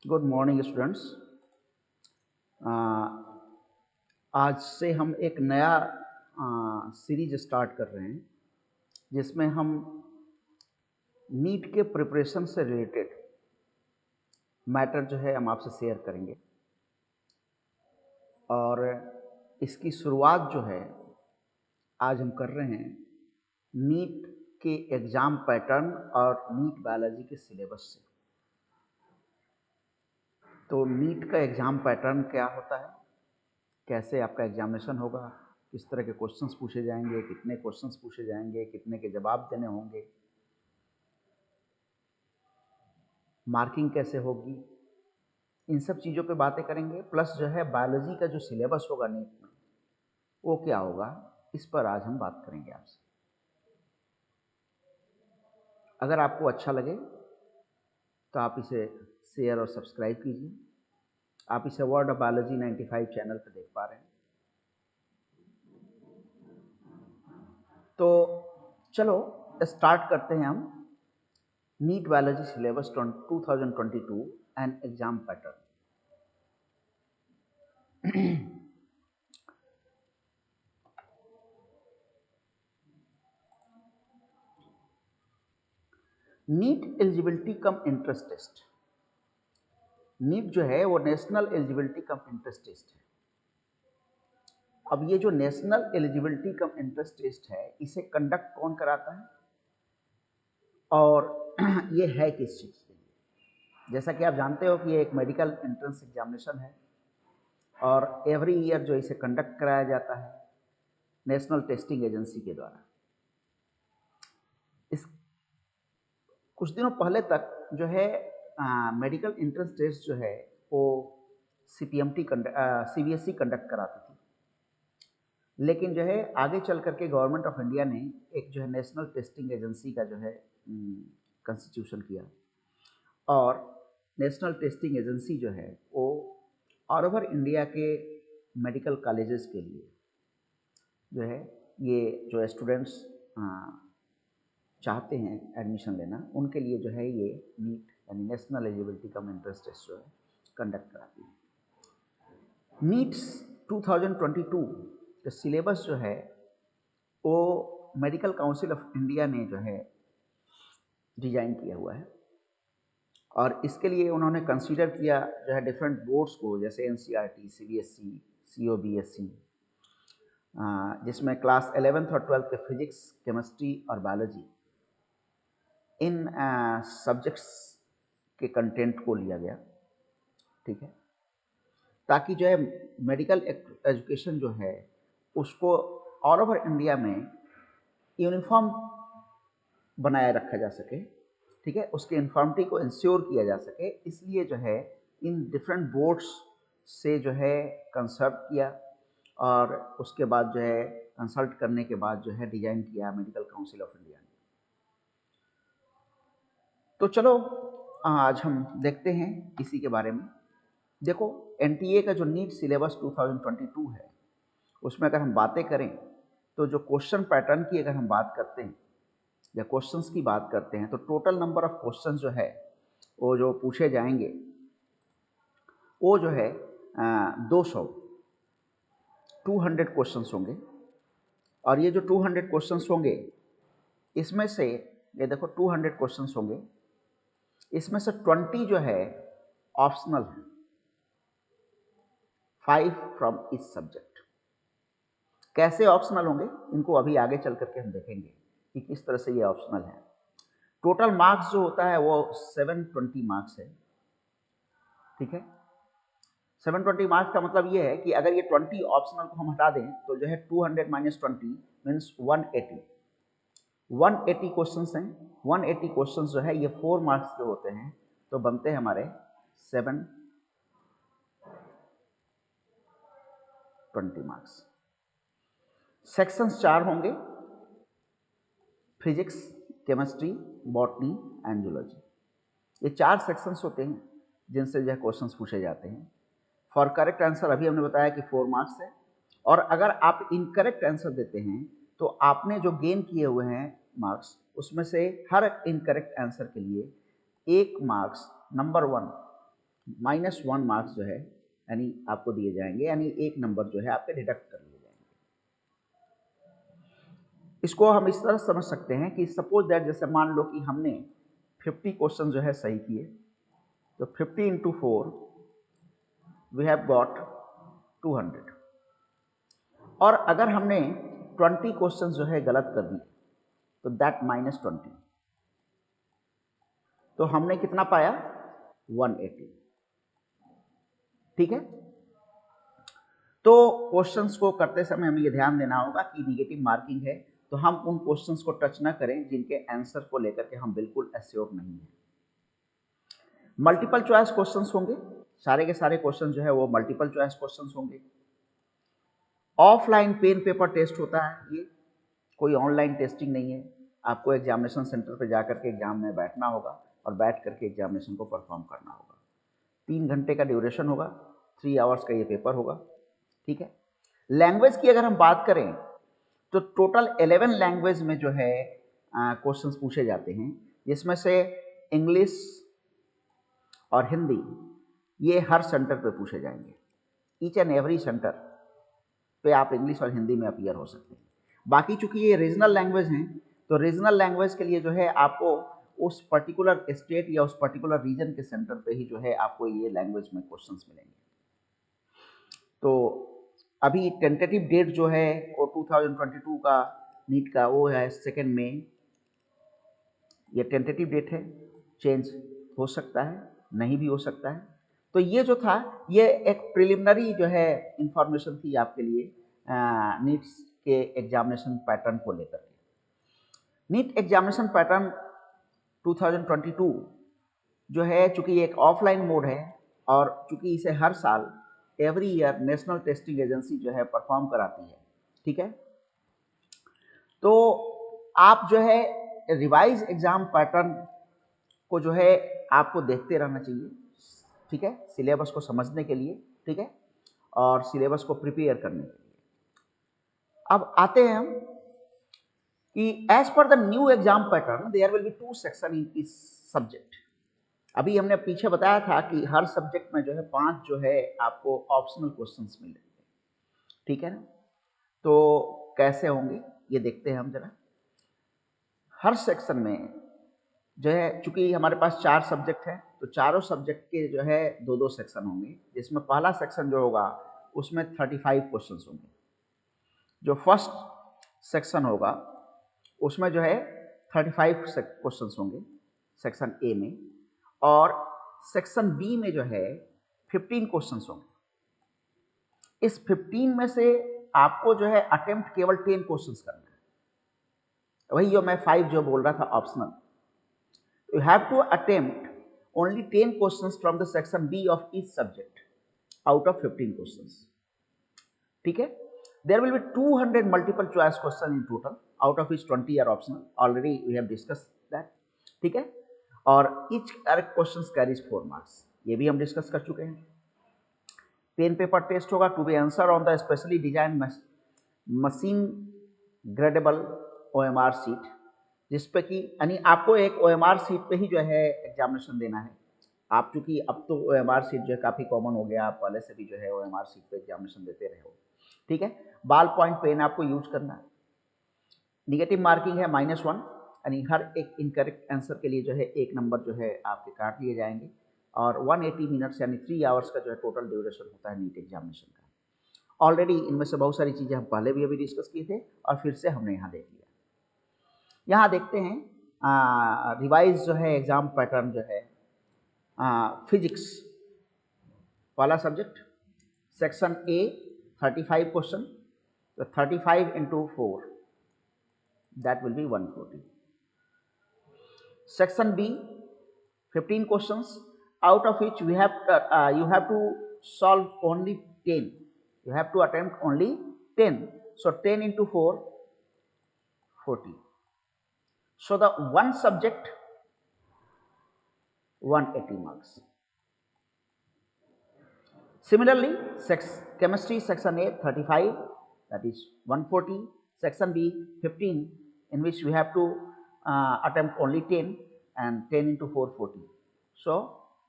Good morning students. आज से हम एक नया सीरीज स्टार्ट कर रहे हैं जिसमें हम नीट के प्रिपरेशन से रिलेटेड मैटर जो है हम आपसे शेयर करेंगे। और इसकी शुरुआत जो है आज हम कर रहे हैं नीट के एग्ज़ाम पैटर्न और नीट बायोलॉजी के सिलेबस से। तो नीट का एग्ज़ाम पैटर्न क्या होता है, कैसे आपका एग्जामिनेशन होगा, किस तरह के क्वेश्चंस पूछे जाएंगे, कितने क्वेश्चंस पूछे जाएंगे, कितने के जवाब देने होंगे, मार्किंग कैसे होगी, इन सब चीज़ों पे बातें करेंगे। प्लस जो है बायोलॉजी का जो सिलेबस होगा नीट में वो क्या होगा, इस पर आज हम बात करेंगे आपसे। अगर आपको अच्छा लगे तो आप इसे शेयर और सब्सक्राइब कीजिए। आप इसे वर्ड ऑफ बायोलॉजी 95 चैनल पर देख पा रहे हैं। तो चलो स्टार्ट करते हैं हम NEET biology syllabus 2022 and exam pattern. NEET eligibility cum entrance test. NEET जो है वो national eligibility cum entrance test है। अब ये जो national eligibility cum entrance test है इसे कंडक्ट कौन कराता है और ये है किस चीज़ के लिए? जैसा कि आप जानते हो कि ये एक मेडिकल एंट्रेंस एग्जामिनेशन है और एवरी ईयर जो इसे कंडक्ट कराया जाता है नेशनल टेस्टिंग एजेंसी के द्वारा। इस कुछ दिनों पहले तक जो है मेडिकल एंट्रेंस टेस्ट जो है वो सीबीएसई कंडक्ट कराती थी, लेकिन जो है आगे चल करके गवर्नमेंट ऑफ इंडिया ने एक जो है नेशनल टेस्टिंग एजेंसी का जो है कंस्टिट्यूशन किया और नेशनल टेस्टिंग एजेंसी जो है वो ऑल ओवर इंडिया के मेडिकल कॉलेजेस के लिए जो है ये जो स्टूडेंट्स चाहते हैं एडमिशन लेना उनके लिए जो है ये नीट यानी national eligibility cum entrance test जो है कंडक्ट कराती है। नीट 2022 का सिलेबस जो है वो मेडिकल काउंसिल ऑफ इंडिया ने जो है डिजाइन किया हुआ है और इसके लिए उन्होंने कंसीडर किया जो है डिफरेंट बोर्ड्स को, जैसे एनसीईआरटी, सीबीएसई, सीओबीएसई, जिसमें क्लास 11th और 12th के फिजिक्स, केमिस्ट्री और बायोलॉजी इन सब्जेक्ट्स के कंटेंट को लिया गया। ठीक है, ताकि जो है मेडिकल एजुकेशन जो है उसको ऑल ओवर इंडिया में यूनिफॉर्म बनाए रखा जा सके। ठीक है, उसके यूनिफॉर्मिटी को इंश्योर किया जा सके, इसलिए जो है इन डिफरेंट बोर्ड्स से जो है कंसल्ट किया और उसके बाद जो है कंसल्ट करने के बाद जो है डिजाइन किया मेडिकल काउंसिल ऑफ इंडिया ने। तो चलो आज हम देखते हैं इसी के बारे में। देखो, एनटीए का जो नीट सिलेबस 2022 है उसमें अगर हम बातें करें तो जो क्वेश्चन पैटर्न की अगर हम बात करते हैं या क्वेश्चंस की बात करते हैं तो टोटल नंबर ऑफ क्वेश्चंस जो है वो जो पूछे जाएंगे वो जो है 200 क्वेश्चंस होंगे। और ये जो 200 क्वेश्चंस होंगे इसमें से ये देखो 200 क्वेश्चंस होंगे, इसमें से 20 जो है ऑप्शनल है, 5 फ्रॉम ईच सब्जेक्ट। कैसे ऑप्शनल होंगे इनको अभी आगे चल करके हम देखेंगे कि किस तरह से ये ऑप्शनल है। टोटल मार्क्स जो होता है वो 720 मार्क्स है। ठीक है, 720 मार्क्स का मतलब ये है कि अगर ये 20 ऑप्शनल को हम हटा दें तो जो है 200 माइनस 20 मीन्स 180। 180 क्वेश्चंस हैं। 180 क्वेश्चंस जो है ये 4 मार्क्स के होते हैं, तो बनते हैं हमारे 720 मार्क्स। सेक्शंस 4 होंगे, physics, chemistry, botany and zoology. ये 4 सेक्शंस होते हैं जिनसे जो है क्वेश्चंस पूछे जाते हैं। फॉर करेक्ट आंसर अभी हमने बताया कि 4 मार्क्स है, और अगर आप इनकरेक्ट आंसर देते हैं तो आपने जो गेन किए हुए हैं मार्क्स उसमें से हर इनकरेक्ट आंसर के लिए 1 मार्क्स नंबर 1 -1 मार्क्स जो है यानी आपको दिए जाएंगे, यानी एक नंबर जो है आपके डिडक्ट कर लिए जाएंगे। इसको हम इस तरह समझ सकते हैं कि सपोज दैट, जैसे मान लो कि हमने 50 क्वेश्चन जो है सही किए, तो 50 इंटू 4 वी हैव गॉट 200। और अगर हमने 20 क्वेश्चन जो है गलत कर दिए तो दैट -20, तो हमने कितना पाया 180। ठीक है, तो क्वेश्चंस को करते समय हमें ये ध्यान देना होगा कि निगेटिव मार्किंग है तो हम उन क्वेश्चंस को टच ना करें जिनके आंसर को लेकर के हम बिल्कुल एश्योर नहीं हैं। मल्टीपल चॉइस क्वेश्चंस होंगे, सारे के सारे क्वेश्चन जो है वो मल्टीपल चॉइस क्वेश्चंस होंगे। ऑफलाइन पेन पेपर टेस्ट होता है, ये कोई ऑनलाइन टेस्टिंग नहीं है। आपको एग्जामिनेशन सेंटर पर जाकर के एग्जाम में बैठना होगा और बैठ करके एग्जामिनेशन को परफॉर्म करना होगा। 3 घंटे का ड्यूरेशन होगा, 3 आवर्स का ये पेपर होगा। ठीक है, लैंग्वेज की अगर हम बात करें तो टोटल 11 लैंग्वेज में जो है क्वेश्चंस पूछे जाते हैं, जिसमें से इंग्लिश और हिंदी ये हर सेंटर पे पूछे जाएंगे। ईच एंड एवरी सेंटर पे आप इंग्लिश और हिंदी में अपीयर हो सकते हैं। बाकी चूंकि ये रीजनल लैंग्वेज हैं, तो रीजनल लैंग्वेज के लिए जो है आपको उस पर्टिकुलर स्टेट या उस पर्टिकुलर रीजन के सेंटर पे ही जो है आपको ये लैंग्वेज में क्वेश्चंस मिलेंगे। तो अभी टेंटेटिव डेट जो है वो 2022 का नीट का वो है 2 मई। ये टेंटेटिव डेट है, चेंज हो सकता है, नहीं भी हो सकता है। तो ये जो था ये एक प्रिलिमिनरी जो है इंफॉर्मेशन थी आपके लिए नीट्स के एग्जामिनेशन पैटर्न को लेकर के। नीट एग्जामिनेशन पैटर्न 2022 जो है, चूंकि एक ऑफलाइन मोड है और चूंकि इसे हर साल every year national testing agency जो है परफॉर्म कराती है। ठीक है, तो आप जो है रिवाइज एग्जाम पैटर्न को जो है आपको देखते रहना चाहिए। ठीक है, सिलेबस को समझने के लिए, ठीक है, और सिलेबस को प्रिपेयर करने के लिए। अब आते हैं हम कि as per the new exam pattern there will be 2 section in each subject. अभी हमने पीछे बताया था कि हर सब्जेक्ट में जो है 5 जो है आपको ऑप्शनल क्वेश्चंस मिलेंगे। ठीक है ना, तो कैसे होंगे ये देखते हैं हम जरा। हर सेक्शन में जो है, चूंकि हमारे पास 4 सब्जेक्ट हैं, तो चारों सब्जेक्ट के जो है 2-2 सेक्शन होंगे, जिसमें पहला सेक्शन जो होगा उसमें 35 क्वेश्चंस होंगे। जो फर्स्ट सेक्शन होगा उसमें जो है 35 क्वेश्चंस होंगे सेक्शन ए में, और सेक्शन बी में जो है 15 क्वेश्चंस होंगे। इस 15 में से आपको जो है अटेम्प्ट केवल 10 क्वेश्चंस करना है। वही जो मैं 5 जो बोल रहा था optional, you have to attempt only 10 questions from the section B of each subject out of 15 questions. ठीक है, there will be 200 multiple choice question in total, out of which 20 are optional. Already we have discussed that. ठीक है, और each correct questions carries 4 marks. ये भी हम discuss कर चुके हैं। पेन पेपर टेस्ट होगा to be answer on the specially design machine gradable OMR sheet, जिसपे कि यानी आपको एक OMR सीट पे ही जो है एग्जामिनेशन देना है। आप चूंकि अब तो OMR सीट जो है काफ़ी कॉमन हो गया, आप पहले से भी जो है OMR सीट पे एग्जामिनेशन देते रहे हो। ठीक है, बॉल पॉइंट पेन आपको यूज करना है। निगेटिव मार्किंग है -1, यानी हर एक इनकरेक्ट आंसर के लिए जो है 1 नंबर जो है आपके काट लिए जाएंगे। और 180 मिनट्स यानी 3 आवर्स का जो है टोटल ड्यूरेशन होता है नीट एग्जामिनेशन का। ऑलरेडी इनमें से बहुत सारी चीज़ें हम पहले भी अभी डिस्कस किए थे और फिर से हमने यहाँ देख लिया। यहाँ देखते हैं रिवाइज जो है एग्जाम पैटर्न जो है फिजिक्स वाला सब्जेक्ट, सेक्शन ए 35 क्वेश्चन, तो 35 into 4 that will be 140. Section B 15 questions, out of which you have to solve only 10. You have to attempt only 10. So 10 into 4 40. So the one subject 180 marks. Similarly, chemistry section A 35, that is 140, section B 15, in which we have to attempt only 10, and 10 into 4 40. So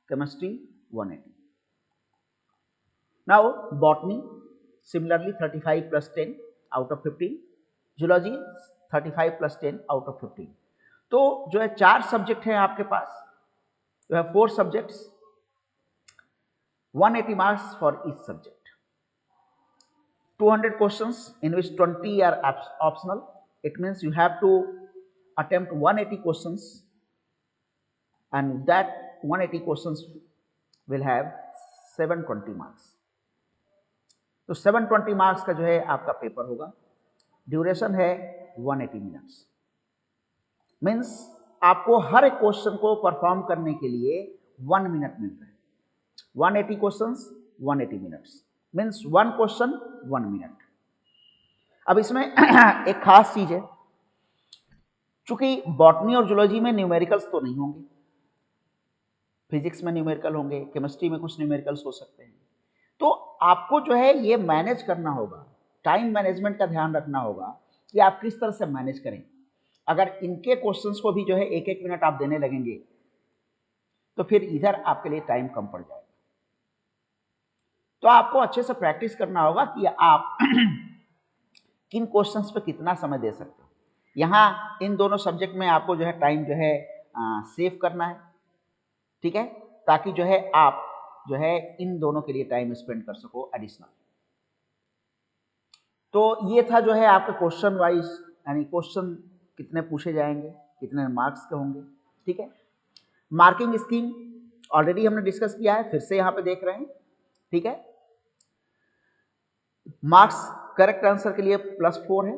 chemistry 180. Now botany similarly 35 plus 10 out of 15. Zoology 35 plus 10 out of 15. तो जो है 4 subject हैं आपके पास, you have 4 subjects, 180 marks for each subject, 200 questions in which 20 are optional. It means you have to attempt 180 questions and that 180 questions will have 720 marks. तो 720 marks का जो है आपका पेपर होगा, ड्यूरेशन है 180 मिनट्स। मीन्स आपको हर एक क्वेश्चन को परफॉर्म करने के लिए 1 मिनट मिल रहा है। 180 questions 180 minutes means 1 question 1 minute. अब इसमें एक खास चीज है, चूंकि बॉटनी और जूलॉजी में न्यूमेरिकल्स तो नहीं होंगे, फिजिक्स में न्यूमेरिकल होंगे, केमिस्ट्री में कुछ न्यूमेरिकल्स हो सकते हैं, तो आपको जो है ये मैनेज करना होगा, टाइम मैनेजमेंट का ध्यान रखना होगा कि आप किस तरह से मैनेज करें। अगर इनके क्वेश्चंस को भी जो है 1-1 मिनट आप देने लगेंगे तो फिर इधर आपके लिए टाइम कम पड़ जाएगा। तो आपको अच्छे से प्रैक्टिस करना होगा कि आप किन क्वेश्चंस पे कितना समय दे सकते हो। यहाँ इन दोनों सब्जेक्ट में आपको जो है टाइम जो है सेव करना है, ठीक है, ताकि जो है आप जो है इन दोनों के लिए टाइम स्पेंड कर सको एडिशनल। तो ये था जो है आपका क्वेश्चन वाइज, यानी क्वेश्चन कितने पूछे जाएंगे, कितने मार्क्स के होंगे, ठीक है। मार्किंग स्कीम ऑलरेडी हमने डिस्कस किया है, फिर से यहाँ पे देख रहे हैं, ठीक है। मार्क्स करेक्ट आंसर के लिए +4 है,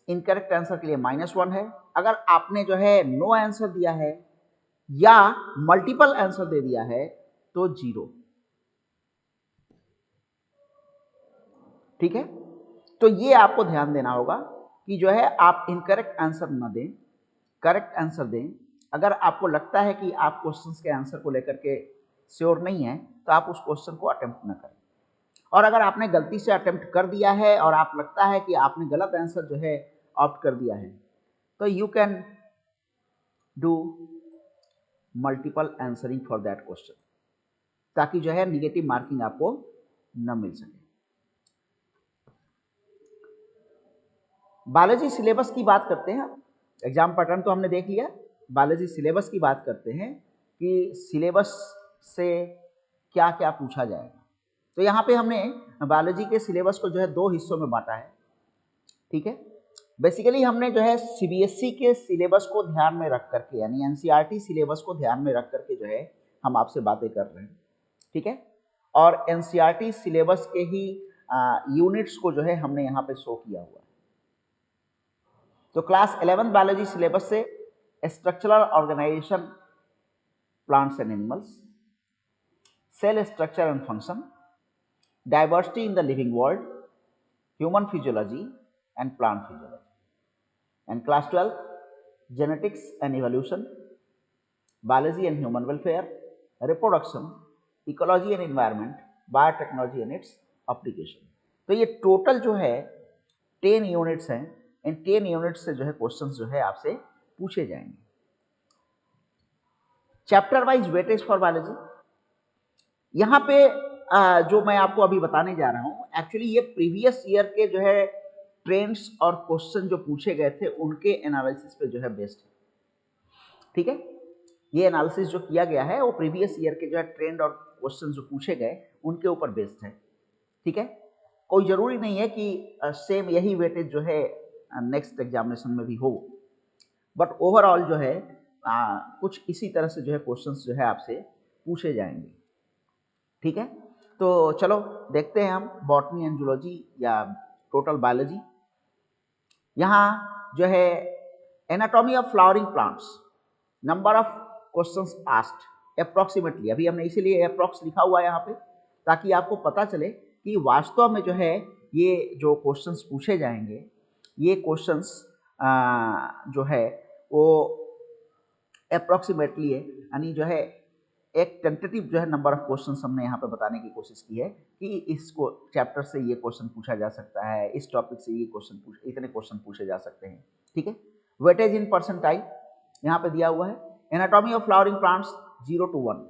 इनकरेक्ट आंसर के लिए -1 है। अगर आपने जो है नो आंसर दिया है या मल्टीपल आंसर दे दिया है तो 0, ठीक है। तो ये आपको ध्यान देना होगा कि जो है आप इनकरेक्ट आंसर न दें, करेक्ट आंसर दें। अगर आपको लगता है कि आप क्वेश्चंस के आंसर को लेकर के श्योर नहीं है तो आप उस क्वेश्चन को अटेम्प्ट न करें। और अगर आपने गलती से अटेम्प्ट कर दिया है और आप लगता है कि आपने गलत आंसर जो है ऑप्ट कर दिया है, तो you can do multiple answering for that question, ताकि जो है निगेटिव मार्किंग आपको न मिल सके। बायोलॉजी सिलेबस की बात करते हैं। एग्जाम पैटर्न तो हमने देख लिया, बायोलॉजी सिलेबस की बात करते हैं कि सिलेबस से क्या क्या पूछा जाएगा। तो यहाँ पे हमने बायोलॉजी के सिलेबस को जो है 2 हिस्सों में बांटा है, ठीक है। बेसिकली हमने जो है सीबीएसई के सिलेबस को ध्यान में रख करके, यानी एनसीईआरटी सिलेबस को ध्यान में रख करके जो है हम आपसे बातें कर रहे हैं, ठीक है। और एनसीईआरटी सिलेबस के ही यूनिट्स को जो है हमने यहाँ पे शो किया हुआ है। तो क्लास 11 बायोलॉजी सिलेबस से structural organisation plants and animals, cell structure and function, diversity in the living world, human physiology and plant physiology, and class 12 genetics and evolution, biology and human welfare, reproduction, ecology and environment, biotechnology and its application. तो ये total जो है 10 units हैं। इन 10 units से जो है questions जो है आपसे पूछे जाएंगे। Chapter wise weightage for biology, यहाँ पे जो मैं आपको अभी बताने जा रहा हूँ, एक्चुअली ये प्रीवियस ईयर के जो है ट्रेंड्स और क्वेश्चन जो पूछे गए थे उनके एनालिसिस पे जो है बेस्ड है, ठीक है। ये एनालिसिस जो किया गया है वो प्रीवियस ईयर के जो है ट्रेंड और क्वेश्चन जो पूछे गए उनके ऊपर बेस्ड है, ठीक है। कोई जरूरी नहीं है कि सेम यही वेटेज जो है नेक्स्ट एग्जामिनेशन में भी हो, बट ओवरऑल जो है कुछ इसी तरह से जो है क्वेश्चंस जो है आपसे पूछे जाएंगे, ठीक है। तो चलो देखते हैं हम बॉटनी एंड जूलॉजी या टोटल बायोलॉजी। यहाँ जो है anatomy of flowering plants, number of questions asked approximately, अभी हमने इसीलिए अप्रोक्स लिखा हुआ है यहाँ पे ताकि आपको पता चले कि वास्तव में जो है ये जो क्वेश्चंस पूछे जाएंगे, ये क्वेश्चंस जो है वो अप्रोक्सीमेटली है, यानी जो है एक टेंटेटिव जो है नंबर ऑफ क्वेश्चंस हमने यहाँ पे बताने की कोशिश की है कि इसको चैप्टर से ये क्वेश्चन पूछा जा सकता है, इस टॉपिक से ये इतने क्वेश्चन पूछे जा सकते हैं, ठीक है। वेटेज इन परसेंटाइल यहाँ पे दिया हुआ है। Anatomy of flowering plants 0 to 1,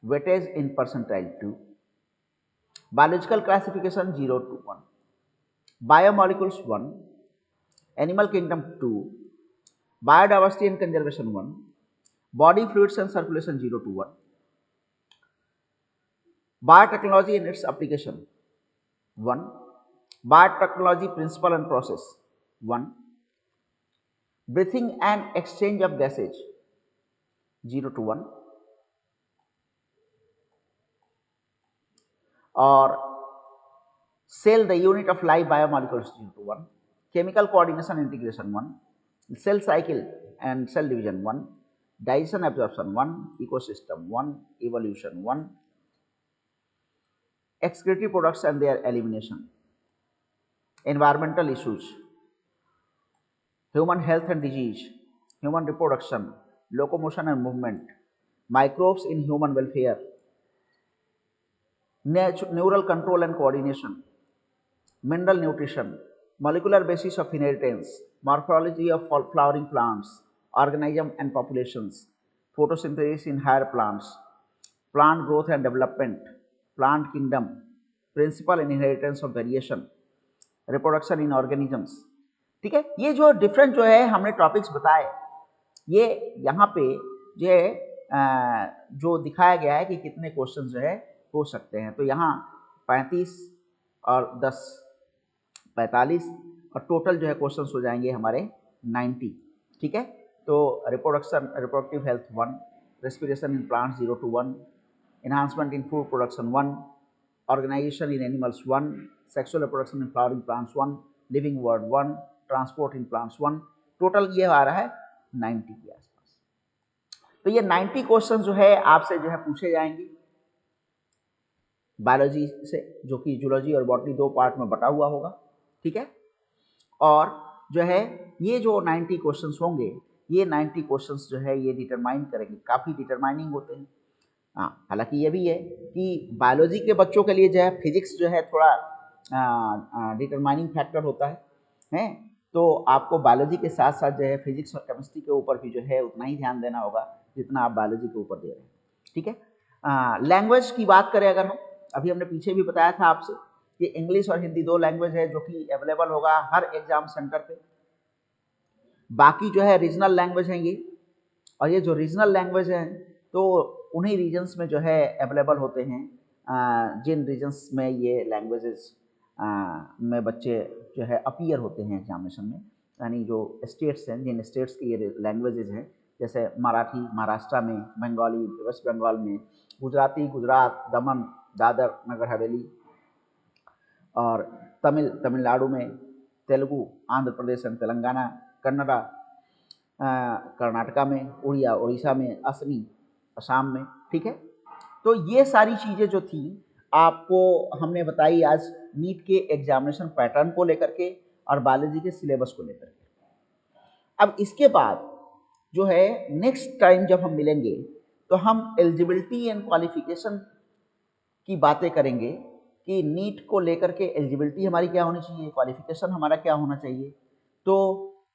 weightage in percentile 2, biological classification 0 to 1, biomolecules 1, animal kingdom 2, biodiversity and conservation 1, body fluids and circulation 0 to 1, biotechnology and its application 1, biotechnology principle and process 1, breathing and exchange of gases 0 to 1, or cell the unit of life biomolecules 0 to 1, chemical coordination integration 1, cell cycle and cell division 1, digestion absorption 1, ecosystem 1, evolution 1, excretory products and their elimination, environmental issues, human health and disease, human reproduction, locomotion and movement, microbes in human welfare, neural control and coordination, mineral nutrition, molecular basis of inheritance, morphology of flowering plants, organism and populations, photosynthesis in higher plants, plant growth and development, plant kingdom, principle and inheritance of variation, reproduction in organisms. ठीक है, ये जो different जो है हमने topics बताए, ये यहाँ पे जो है जो दिखाया गया है कि कितने क्वेश्चन जो है हो सकते हैं। तो यहाँ 35 और 10 45 और टोटल जो है क्वेश्चंस हो जाएंगे हमारे 90। ठीक है, तो reproduction reproductive health 1, respiration in plants 0 to 1, enhancement in food production 1, organization in animals 1, sexual reproduction in flowering plants 1, living word 1, transport in plants 1, total ये आ रहा है 90 के आसपास। तो ये 90 क्वेश्चन जो है आपसे जो है पूछे जाएंगे बायोलॉजी से, जो कि जूलॉजी और बॉटनी 2 पार्ट में बटा हुआ होगा। ठीक है, और जो है ये जो 90 क्वेश्चंस होंगे, ये 90 क्वेश्चंस जो है ये डिटरमाइन करेंगे, काफ़ी डिटरमाइनिंग होते हैं। हाँ, हालांकि ये भी है कि बायोलॉजी के बच्चों के लिए जो है फिजिक्स जो है थोड़ा डिटरमाइनिंग फैक्टर होता है, तो आपको बायोलॉजी के साथ साथ जो है फिजिक्स और केमिस्ट्री के ऊपर भी जो है उतना ही ध्यान देना होगा जितना आप बायोलॉजी के ऊपर दे रहे हैं। ठीक है, लैंग्वेज की बात करें अगर हम, अभी हमने पीछे भी बताया था आपसे कि इंग्लिश और हिंदी 2 लैंग्वेज है जो कि अवेलेबल होगा हर एग्जाम सेंटर पे। बाकी जो है रीजनल लैंग्वेज हैं ये, और ये जो रीजनल लैंग्वेज हैं तो उन्हीं रीजन्स में जो है अवेलेबल होते हैं जिन रीजन्स में ये लैंग्वेजेस में बच्चे जो है अपीयर होते हैं एग्जामिनेशन में, यानी जो स्टेट्स हैं, जिन स्टेट्स की ये लैंग्वेजेस हैं, जैसे मराठी महाराष्ट्र में, बंगाली वेस्ट बंगाल में, गुजराती गुजरात, दमन दादर नगर हवेली, और तमिल तमिलनाडु में, तेलुगु आंध्र प्रदेश एंड तेलंगाना, कन्नड़ा कर्नाटका में, उड़िया उड़ीसा में, असमी असम में। ठीक है, तो ये सारी चीज़ें जो थी आपको हमने बताई आज नीट के एग्जामिनेशन पैटर्न को लेकर के और बायोलॉजी के सिलेबस को लेकर के। अब इसके बाद जो है नेक्स्ट टाइम जब हम मिलेंगे तो हम एलिजिबिलिटी एंड क्वालिफिकेशन की बातें करेंगे कि नीट को लेकर के एलिजिबिलिटी हमारी क्या होनी चाहिए, क्वालिफिकेशन हमारा क्या होना चाहिए। तो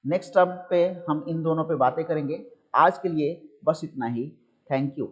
नेक्स्ट टर्म पे हम इन दोनों पे बातें करेंगे। आज के लिए बस इतना ही। Thank you.